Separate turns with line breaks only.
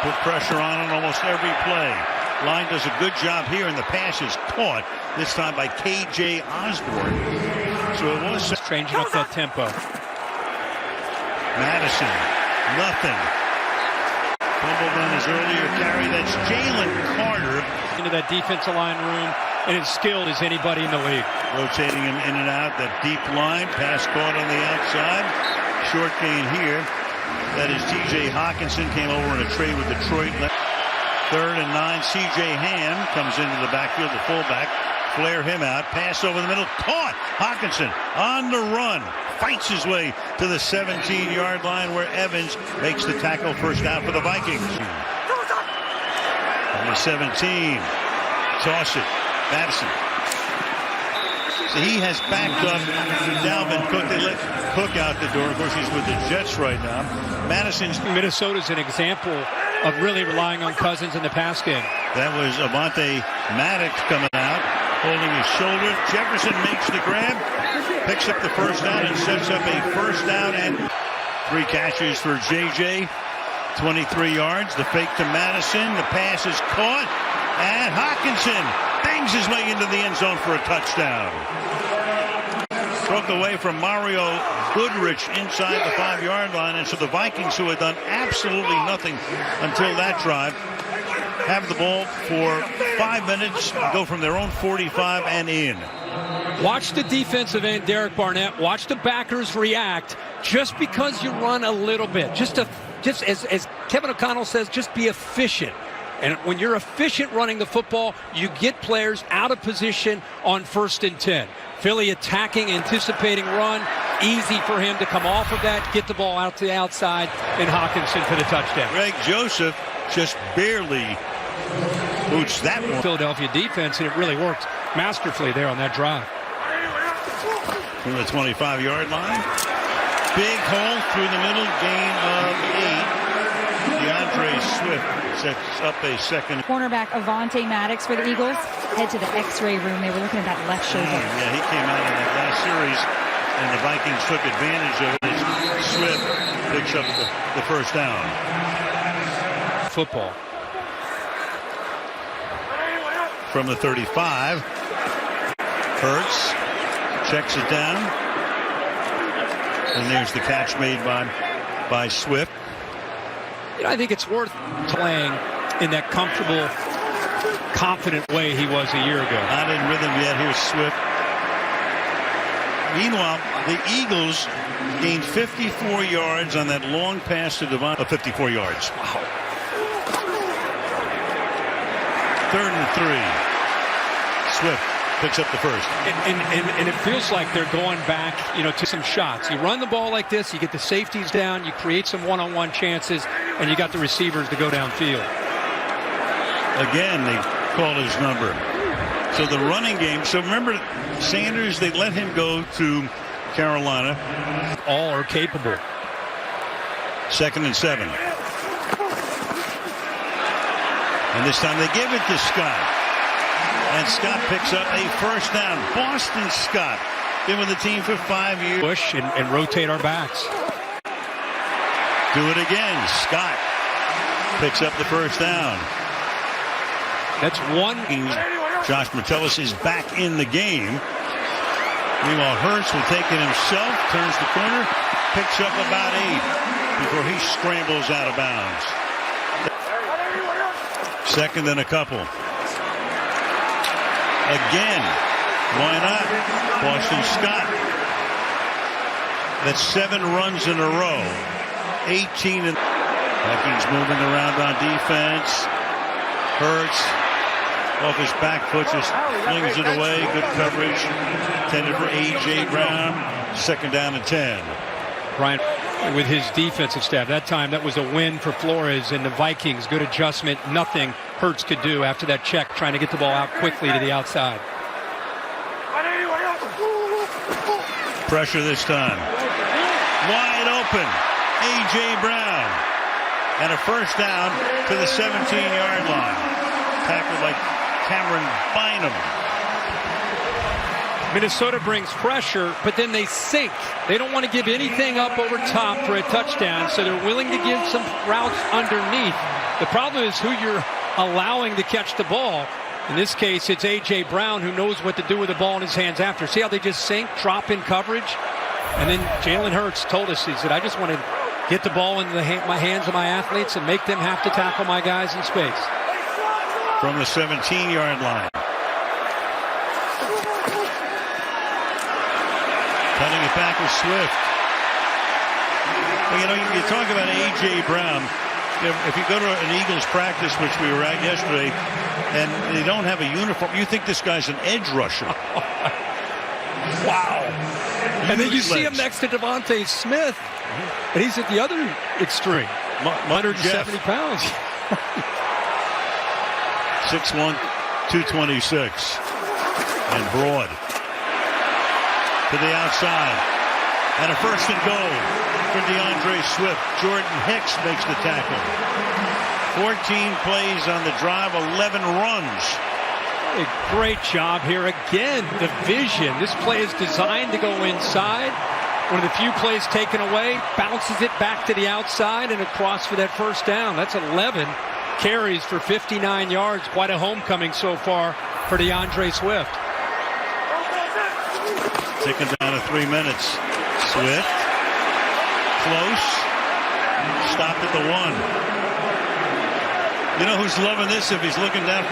Put pressure on almost every play. Line does a good job here, and the pass is caught, this time by K.J. Osborne. So it was
changing up that tempo.
Madison, nothing. Fumbled on his earlier carry. That's Jalen Carter.
Into that defensive line room, and as skilled as anybody in the league.
Rotating him in and out, that deep line. Pass caught on the outside. Short gain here. That is T.J. Hawkinson, came over in a trade with Detroit. 3rd and 9. C.J. Ham comes into the backfield, the fullback. Flare him out. Pass over the middle. Caught. Hawkinson on the run. Fights his way to the 17-yard line where Evans makes the tackle. First down for the Vikings. On the 17. Toss it. Madison. So he has backed up Dalvin Cook. They let Cook out the door. Of course, he's with the Jets right now. Madison's.
Minnesota's an example of really relying on Cousins in the pass game.
That was Avonte Maddox coming out, holding his shoulder. Jefferson makes the grab, picks up the first down, and sets up a first down and 3 catches for J.J. 23 yards. The fake to Madison. The pass is caught, and Hawkinson bangs his way into the end zone for a touchdown. Broke away from Mario Goodrich inside the 5-yard line, and so the Vikings, who had done absolutely nothing until that drive, have the ball for 5 minutes, go from their own 45 and in.
Watch the defensive end, Derek Barnett. Watch the backers react. Just because you run a little bit, just as Kevin O'Connell says, just be efficient. And when you're efficient running the football, you get players out of position on 1st and 10. Philly attacking, anticipating run. Easy for him to come off of that, get the ball out to the outside, and Hawkinson for the touchdown.
Greg Joseph just barely boots that one.
Philadelphia defense, and it really worked masterfully there on that drive.
From the 25-yard line. Big hole through the middle, gain of 8. DeAndre Swift sets up a second.
Cornerback Avonte Maddox for the Eagles. Head to the X-ray room. They were looking at that left shoulder.
Yeah, he came out in that last series, and the Vikings took advantage of it. Swift picks up the first down.
Football.
From the 35. Hurts checks it down. And there's the catch made by Swift.
You know, I think it's worth playing in that comfortable, confident way he was a year ago.
Not in rhythm yet. Here's Swift. Meanwhile, the Eagles gained 54 yards on that long pass to Devon. 54 yards.
Wow.
3rd and 3. Swift picks up the first.
And it feels like they're going back, to some shots. You run the ball like this, you get the safeties down, you create some one-on-one chances, and you got the receivers to go downfield.
Again, they call his number. So the running game. So remember, Sanders, they let him go to Carolina.
All are capable.
2nd and 7. And this time they give it to Scott. And Scott picks up a first down. Boston Scott, been with the team for 5 years.
Push and rotate our backs.
Do it again. Scott picks up the first down.
That's one.
Josh Metellus is back in the game. Meanwhile, Hurts will take it himself, turns the corner, picks up about 8 before he scrambles out of bounds. 2nd and a couple. Again, why not? Boston Scott. That's 7 runs in a row. 18 and Vikings moving around on defense. Hurts off his back foot, just flings it away. Good coverage. Intended for A.J. Brown. 2nd down and 10.
Brian, with his defensive staff, that time that was a win for Flores and the Vikings. Good adjustment. Nothing Hurts could do after that check, trying to get the ball out quickly to the outside.
Pressure this time. Wide open. A.J. Brown. And a first down to the 17-yard line. Tackled by Cameron Bynum.
Minnesota brings pressure, but then they sink. They don't want to give anything up over top for a touchdown, so they're willing to give some routes underneath. The problem is who you're allowing to catch the ball. In this case, it's A.J. Brown, who knows what to do with the ball in his hands after. See how they just sink, drop in coverage? And then Jalen Hurts told us, he said, I just want to get the ball in my hands of my athletes and make them have to tackle my guys in space.
From the 17-yard line. Cutting it back with Swift. Well, you know, you talk about A.J. Brown. If you go to an Eagles practice, which we were at yesterday, and they don't have a uniform, you think this guy's an edge rusher.
Wow. And then you see him next to Devontae Smith, and he's at the other extreme. 170 pounds.
6'1", 226. And broad. To the outside. And a first and goal for DeAndre Swift. Jordan Hicks makes the tackle. 14 plays on the drive, 11 runs.
A great job here again. The vision. This play is designed to go inside. One of the few plays taken away, bounces it back to the outside and across for that first down. That's 11 carries for 59 yards. Quite a homecoming so far for DeAndre Swift.
Ticking down to 3 minutes. Swift. Close. Stopped at the 1. You know who's loving this if he's looking down?